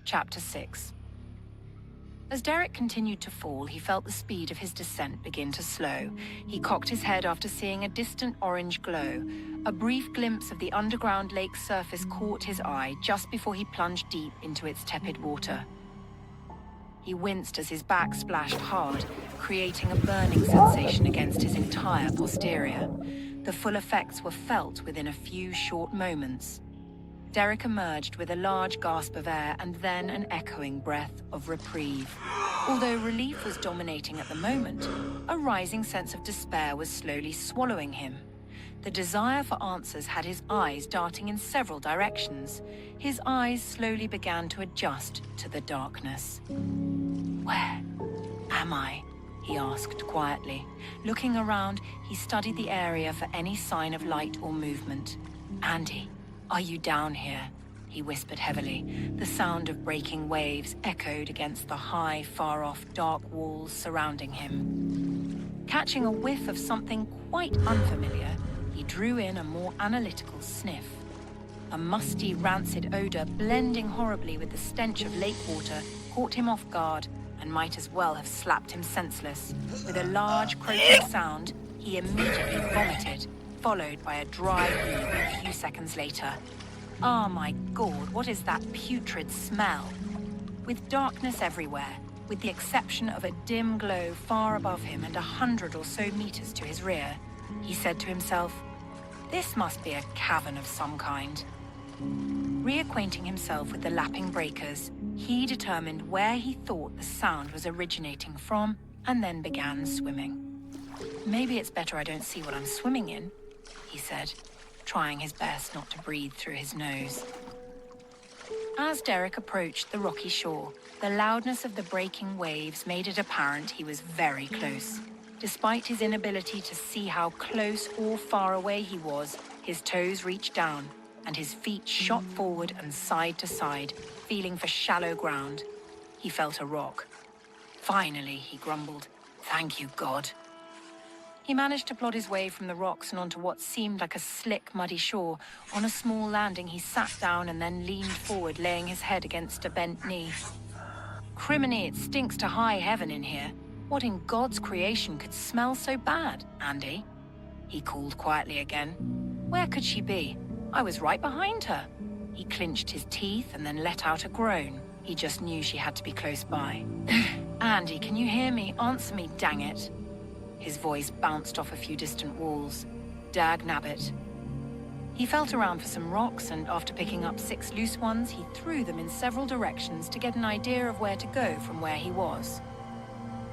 Chapter 6. As Derek continued to fall, he felt the speed of his descent begin to slow. He cocked his head after seeing a distant orange glow. A brief glimpse of the underground lake's surface caught his eye just before he plunged deep into its tepid water. He winced as his back splashed hard, creating a burning sensation against his entire posterior. The full effects were felt within a few short moments. Derek emerged with a large gasp of air and then an echoing breath of reprieve. Although relief was dominating at the moment, a rising sense of despair was slowly swallowing him. The desire for answers had his eyes darting in several directions. His eyes slowly began to adjust to the darkness. "Where am I?" he asked quietly. Looking around, he studied the area for any sign of light or movement. "Andy, are you down here?" he whispered heavily. The sound of breaking waves echoed against the high, far-off, dark walls surrounding him. Catching a whiff of something quite unfamiliar, he drew in a more analytical sniff. A musty, rancid odor blending horribly with the stench of lake water caught him off guard and might as well have slapped him senseless. With a large, croaking sound, he immediately vomited, followed by a dry heave a few seconds later. "Oh my God, what is that putrid smell?" With darkness everywhere, with the exception of a dim glow far above him and 100 or so meters to his rear, he said to himself, "This must be a cavern of some kind." Reacquainting himself with the lapping breakers, he determined where he thought the sound was originating from and then began swimming. "Maybe it's better I don't see what I'm swimming in," he said, trying his best not to breathe through his nose. As Derek approached the rocky shore, the loudness of the breaking waves made it apparent he was very close. Despite his inability to see how close or far away he was, his toes reached down, and his feet shot forward and side to side, feeling for shallow ground. He felt a rock. "Finally," he grumbled. "Thank you, God." He managed to plod his way from the rocks and onto what seemed like a slick, muddy shore. On a small landing, he sat down and then leaned forward, laying his head against a bent knee. "Criminy, it stinks to high heaven in here. What in God's creation could smell so bad, Andy?" He called quietly again. Where could she be? I was right behind her. He clenched his teeth and then let out a groan. He just knew she had to be close by. "Andy, can you hear me? Answer me, dang it." His voice bounced off a few distant walls. "Dag nabbit." He felt around for some rocks, and after picking up 6 loose ones, he threw them in several directions to get an idea of where to go from where he was.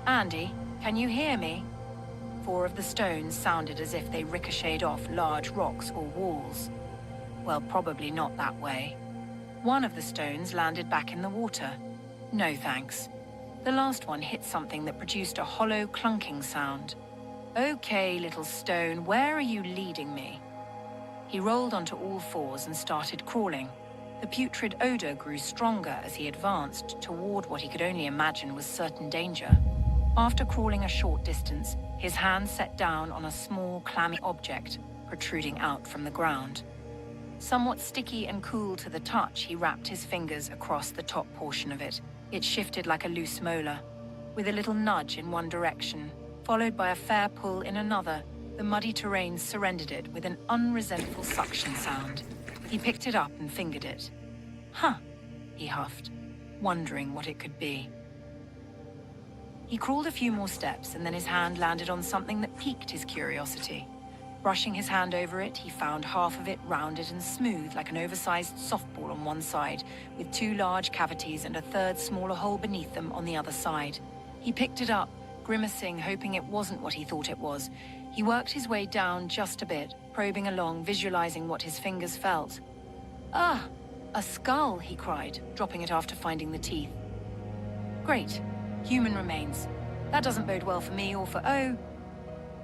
"Andy, can you hear me?" 4 of the stones sounded as if they ricocheted off large rocks or walls. Well, probably not that way. One of the stones landed back in the water. No thanks. The last one hit something that produced a hollow clunking sound. "Okay, little stone, where are you leading me?" He rolled onto all 4s and started crawling. The putrid odor grew stronger as he advanced toward what he could only imagine was certain danger. After crawling a short distance, his hand set down on a small, clammy object protruding out from the ground. Somewhat sticky and cool to the touch, he wrapped his fingers across the top portion of it. It shifted like a loose molar. With a little nudge in one direction, followed by a fair pull in another, the muddy terrain surrendered it with an unresentful suction sound. He picked it up and fingered it. "Huh," he huffed, wondering what it could be. He crawled a few more steps, and then his hand landed on something that piqued his curiosity. Brushing his hand over it, he found half of it rounded and smooth like an oversized softball on one side, with 2 large cavities and a third smaller hole beneath them on the other side. He picked it up, grimacing, hoping it wasn't what he thought it was. He worked his way down just a bit, probing along, visualizing what his fingers felt. "Ah, a skull," he cried, dropping it after finding the teeth. "Great. Human remains. That doesn't bode well for me or for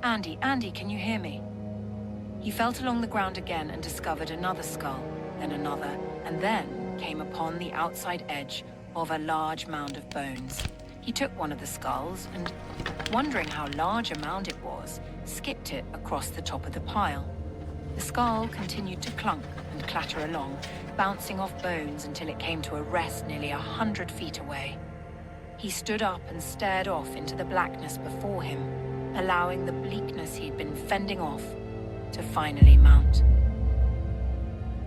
Andy, can you hear me?" He felt along the ground again and discovered another skull, then another, and then came upon the outside edge of a large mound of bones. He took one of the skulls and, wondering how large a mound it was, skipped it across the top of the pile. The skull continued to clunk and clatter along, bouncing off bones until it came to a rest nearly 100 feet away. He stood up and stared off into the blackness before him, allowing the bleakness he'd been fending off to finally mount.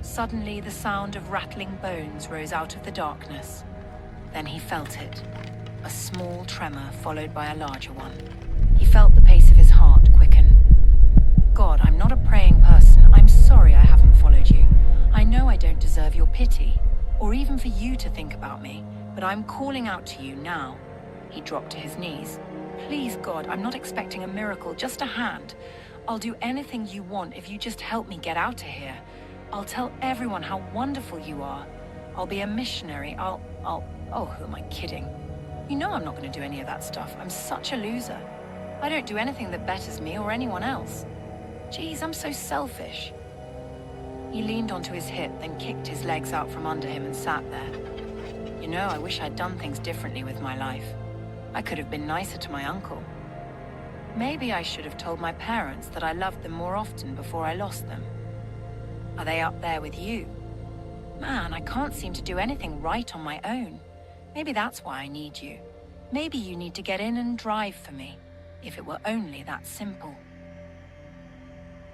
Suddenly, the sound of rattling bones rose out of the darkness. Then he felt it, a small tremor followed by a larger one. He felt the pace of his heart quicken. God, I'm not a praying person. I'm sorry I haven't followed you. I know I don't deserve your pity, or even for you to think about me, but I'm calling out to you now. He dropped to his knees. Please, God, I'm not expecting a miracle, just a hand. I'll do anything you want if you just help me get out of here. I'll tell everyone how wonderful you are. I'll be a missionary. Oh, who am I kidding? You know I'm not going to do any of that stuff. I'm such a loser. I don't do anything that betters me or anyone else. Geez, I'm so selfish. He leaned onto his hip, then kicked his legs out from under him and sat there. You know, I wish I'd done things differently with my life. I could have been nicer to my uncle. Maybe I should have told my parents that I loved them more often before I lost them. Are they up there with you? Man, I can't seem to do anything right on my own. Maybe that's why I need you. Maybe you need to get in and drive for me, if it were only that simple.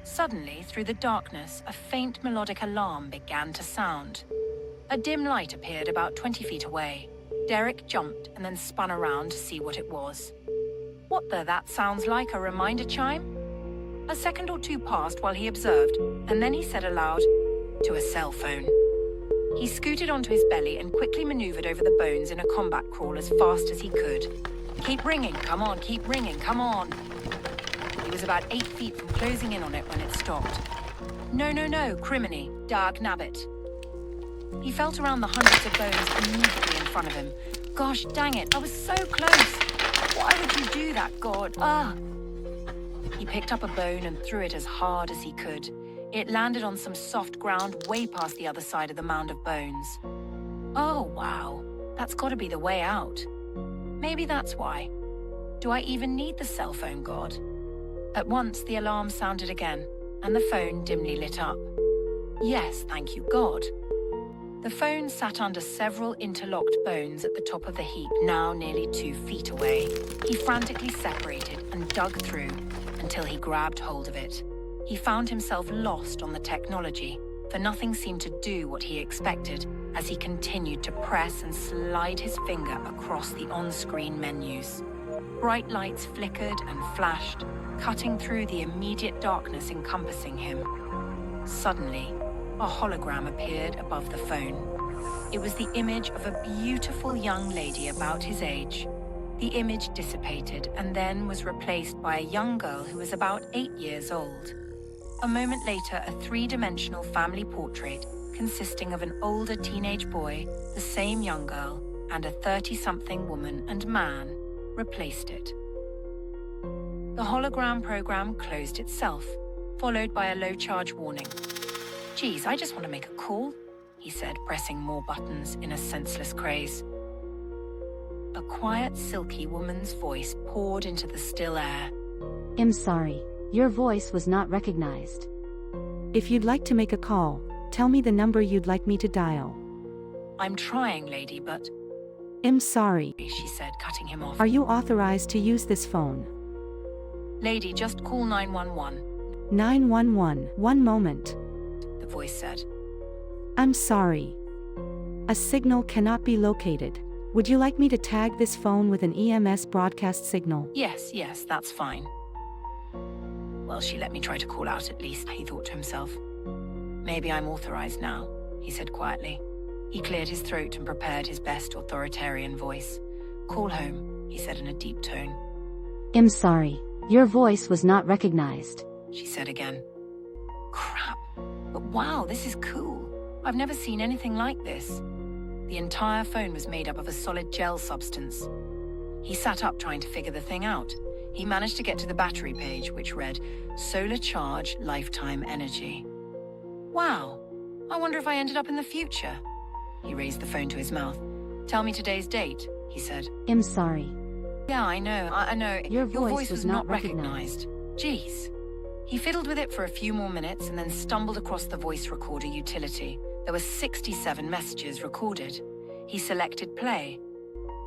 Suddenly, through the darkness, a faint melodic alarm began to sound. A dim light appeared about 20 feet away. Derek jumped and then spun around to see what it was. What that sounds like a reminder chime? A second or two passed while he observed, and then he said aloud, "To a cell phone." He scooted onto his belly and quickly maneuvered over the bones in a combat crawl as fast as he could. Keep ringing, come on, keep ringing, come on. He was about 8 feet from closing in on it when it stopped. No, criminy, dag nabbit. He felt around the hundreds of bones immediately in front of him. Gosh dang it, I was so close. Why would you do that, God? He picked up a bone and threw it as hard as he could. It landed on some soft ground way past the other side of the mound of bones. Oh, wow. That's got to be the way out. Maybe that's why. Do I even need the cell phone, God? At once, the alarm sounded again, and the phone dimly lit up. Yes, thank you, God. The phone sat under several interlocked bones at the top of the heap, now nearly 2 feet away. He frantically separated and dug through until he grabbed hold of it. He found himself lost on the technology, for nothing seemed to do what he expected as he continued to press and slide his finger across the on-screen menus. Bright lights flickered and flashed, cutting through the immediate darkness encompassing him. Suddenly, a hologram appeared above the phone. It was the image of a beautiful young lady about his age. The image dissipated and then was replaced by a young girl who was about 8 years old. A moment later, a three-dimensional family portrait consisting of an older teenage boy, the same young girl, and a 30-something woman and man replaced it. The hologram program closed itself, followed by a low-charge warning. Geez, I just want to make a call, he said, pressing more buttons in a senseless craze. A quiet, silky woman's voice poured into the still air. I'm sorry, your voice was not recognized. If you'd like to make a call, tell me the number you'd like me to dial. I'm trying, lady, but... I'm sorry, she said, cutting him off. Are you authorized to use this phone? Lady, just call 911. 911, one moment. The voice said. I'm sorry. A signal cannot be located. Would you like me to tag this phone with an EMS broadcast signal? Yes, that's fine. Well, she let me try to call out at least, he thought to himself. Maybe I'm authorized now, he said quietly. He cleared his throat and prepared his best authoritarian voice. Call home, he said in a deep tone. I'm sorry, your voice was not recognized, she said again. Crap, but wow, this is cool. I've never seen anything like this. The entire phone was made up of a solid gel substance. He sat up trying to figure the thing out. He managed to get to the battery page, which read, Solar Charge Lifetime Energy. Wow, I wonder if I ended up in the future. He raised the phone to his mouth. Tell me today's date, he said. I'm sorry. Yeah, I know. Your voice was not recognized. Jeez. He fiddled with it for a few more minutes and then stumbled across the voice recorder utility. There were 67 messages recorded. He selected play.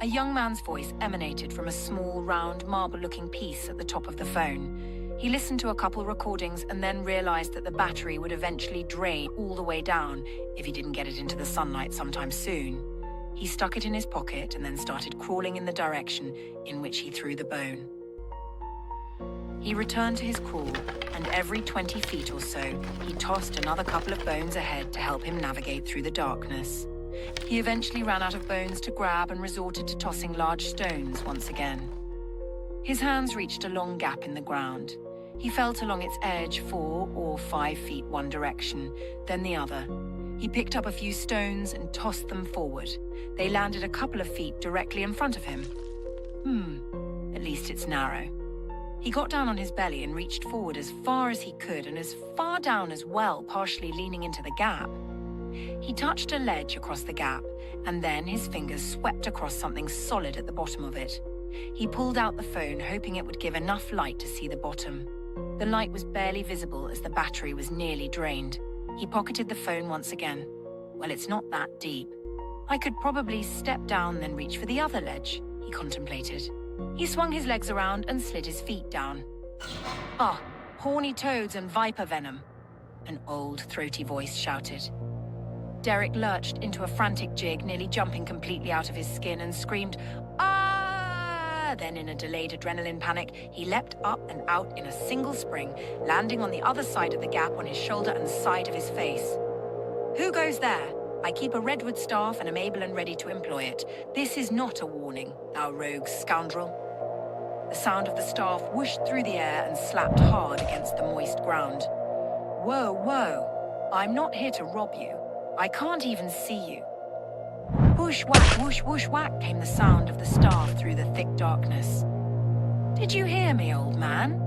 A young man's voice emanated from a small, round, marble-looking piece at the top of the phone. He listened to a couple recordings and then realized that the battery would eventually drain all the way down if he didn't get it into the sunlight sometime soon. He stuck it in his pocket and then started crawling in the direction in which he threw the bone. He returned to his crawl, and every 20 feet or so, he tossed another couple of bones ahead to help him navigate through the darkness. He eventually ran out of bones to grab and resorted to tossing large stones once again. His hands reached a long gap in the ground. He felt along its edge 4 or 5 feet one direction, then the other. He picked up a few stones and tossed them forward. They landed a couple of feet directly in front of him. At least it's narrow. He got down on his belly and reached forward as far as he could and as far down as well, partially leaning into the gap. He touched a ledge across the gap, and then his fingers swept across something solid at the bottom of it. He pulled out the phone, hoping it would give enough light to see the bottom. The light was barely visible as the battery was nearly drained. He pocketed the phone once again. Well, it's not that deep. I could probably step down, then reach for the other ledge, he contemplated. He swung his legs around and slid his feet down. Ah, horny toads and viper venom, an old, throaty voice shouted. Derek lurched into a frantic jig, nearly jumping completely out of his skin, and screamed, "Ah!" Then, in a delayed adrenaline panic, he leapt up and out in a single spring, landing on the other side of the gap on his shoulder and side of his face. "Who goes there? I keep a redwood staff and am able and ready to employ it. This is not a warning, thou rogue scoundrel." The sound of the staff whooshed through the air and slapped hard against the moist ground. "Whoa, whoa. I'm not here to rob you. I can't even see you." Whoosh, whack, whoosh, whoosh, whack came the sound of the staff through the thick darkness. "Did you hear me, old man?"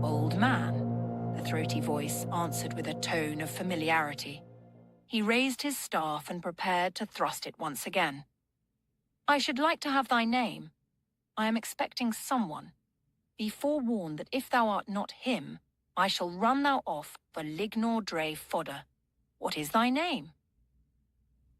"Old man," the throaty voice answered with a tone of familiarity. He raised his staff and prepared to thrust it once again. "I should like to have thy name. I am expecting someone. Be forewarned that if thou art not him, I shall run thou off for Lignor Dre fodder. What is thy name?"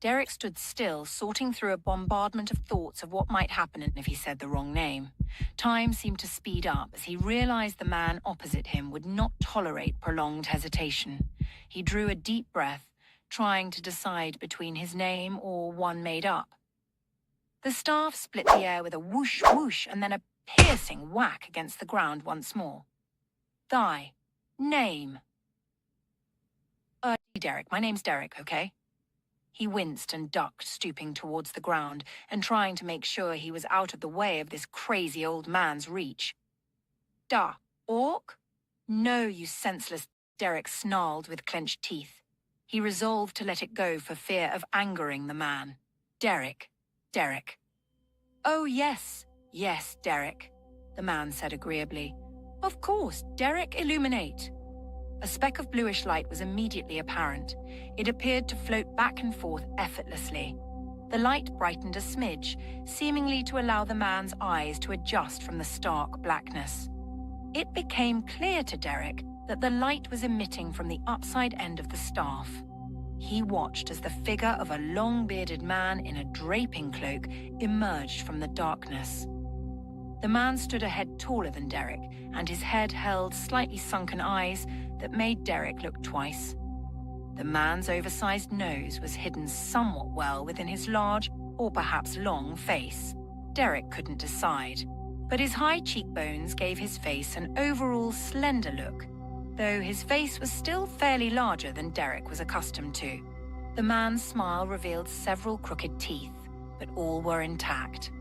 Derek stood still, sorting through a bombardment of thoughts of what might happen if he said the wrong name. Time seemed to speed up as he realized the man opposite him would not tolerate prolonged hesitation. He drew a deep breath, trying to decide between his name or one made up. The staff split the air with a whoosh whoosh and then a piercing whack against the ground once more. "Thy name." Derek, my name's Derek, okay?" He winced and ducked, stooping towards the ground and trying to make sure he was out of the way of this crazy old man's reach. "Da, orc?" "No, you senseless," Derek snarled with clenched teeth. He resolved to let it go for fear of angering the man. "Derek, Derek." "Oh, yes, yes, Derek," the man said agreeably. "Of course, Derek Illuminate." A speck of bluish light was immediately apparent. It appeared to float back and forth effortlessly. The light brightened a smidge, seemingly to allow the man's eyes to adjust from the stark blackness. It became clear to Derek that the light was emitting from the upside end of the staff. He watched as the figure of a long-bearded man in a draping cloak emerged from the darkness. The man stood a head taller than Derek, and his head held slightly sunken eyes that made Derek look twice. The man's oversized nose was hidden somewhat well within his large, or perhaps long, face. Derek couldn't decide, but his high cheekbones gave his face an overall slender look, though his face was still fairly larger than Derek was accustomed to. The man's smile revealed several crooked teeth, but all were intact.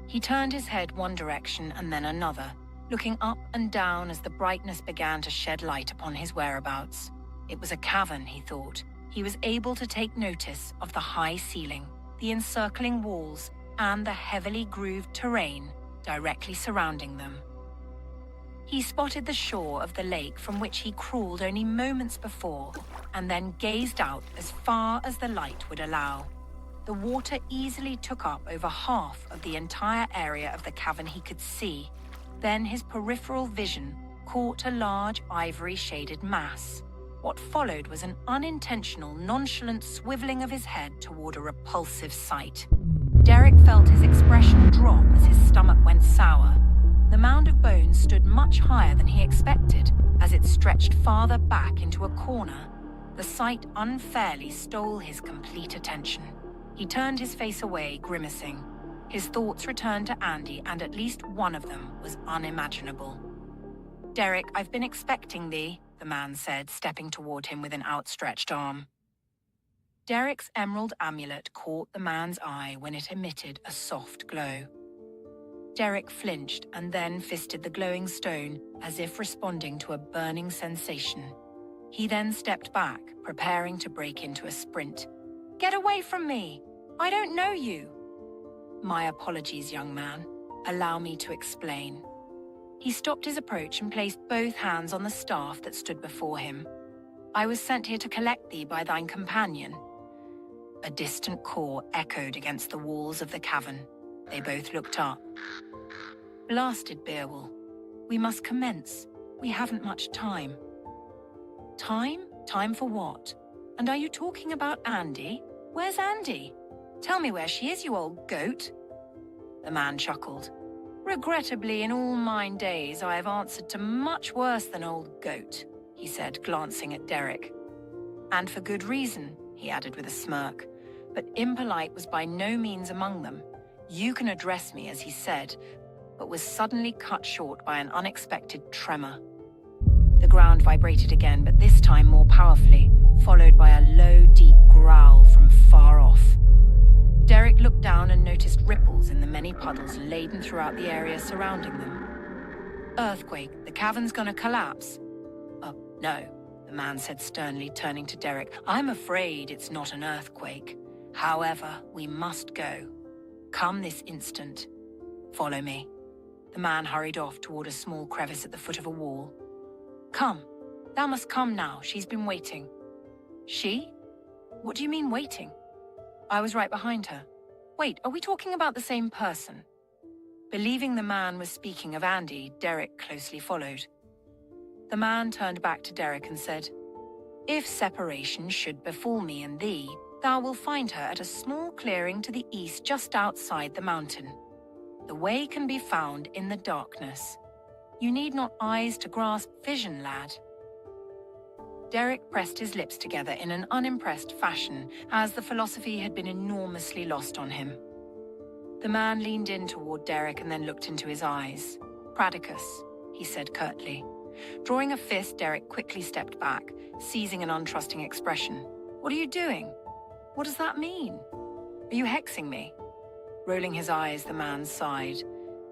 He turned his head one direction and then another, looking up and down as the brightness began to shed light upon his whereabouts. It was a cavern, he thought. He was able to take notice of the high ceiling, the encircling walls, and the heavily grooved terrain directly surrounding them. He spotted the shore of the lake from which he crawled only moments before, and then gazed out as far as the light would allow. The water easily took up over half of the entire area of the cavern he could see. Then his peripheral vision caught a large ivory-shaded mass. What followed was an unintentional, nonchalant swiveling of his head toward a repulsive sight. Derek felt his expression drop as his stomach went sour. The mound of bones stood much higher than he expected. As it stretched farther back into a corner, the sight unfairly stole his complete attention. He turned his face away, grimacing. His thoughts returned to Andy, and at least one of them was unimaginable. "Derek, I've been expecting thee," the man said, stepping toward him with an outstretched arm. Derek's emerald amulet caught the man's eye when it emitted a soft glow. Derek flinched and then fisted the glowing stone as if responding to a burning sensation. He then stepped back, preparing to break into a sprint. "Get away from me! I don't know you!" "My apologies, young man. Allow me to explain." He stopped his approach and placed both hands on the staff that stood before him. "I was sent here to collect thee by thine companion." A distant call echoed against the walls of the cavern. They both looked up. "Blasted Beowulf. We must commence. We haven't much time." "Time? Time for what? And are you talking about Andy? Where's Andy? Tell me where she is, you old goat." The man chuckled. "Regrettably, in all mine days, I have answered to much worse than old goat," he said, glancing at Derek. "And for good reason," he added with a smirk. But impolite was by no means among them. "You can address me," as he said, but was suddenly cut short by an unexpected tremor. The ground vibrated again, but this time more powerfully, followed by a low, deep growl from far off. Derek looked down and noticed ripples in the many puddles laden throughout the area surrounding them. "Earthquake, the cavern's gonna collapse." "Oh, no," the man said sternly, turning to Derek. "I'm afraid it's not an earthquake. However, we must go. Come this instant. Follow me." The man hurried off toward a small crevice at the foot of a wall. "Come. Thou must come now. She's been waiting." "She? What do you mean waiting?" "I was right behind her." "Wait, are we talking about the same person?" Believing the man was speaking of Andy, Derek closely followed. The man turned back to Derek and said, "If separation should befall me and thee, thou will find her at a small clearing to the east just outside the mountain. The way can be found in the darkness. You need not eyes to grasp vision, lad." Derek pressed his lips together in an unimpressed fashion, as the philosophy had been enormously lost on him. The man leaned in toward Derek and then looked into his eyes. "Pradicus," he said curtly. Drawing a fist, Derek quickly stepped back, seizing an untrusting expression. "What are you doing? What does that mean? Are you hexing me?" Rolling his eyes, the man sighed,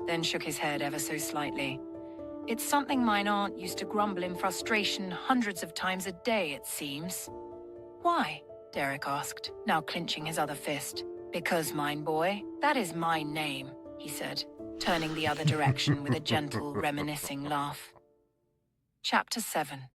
then shook his head ever so slightly. "It's something mine aunt used to grumble in frustration hundreds of times a day, it seems." "Why?" Derek asked, now clenching his other fist. "Because, mine boy, that is my name," he said, turning the other direction with a gentle, reminiscing laugh. Chapter 7.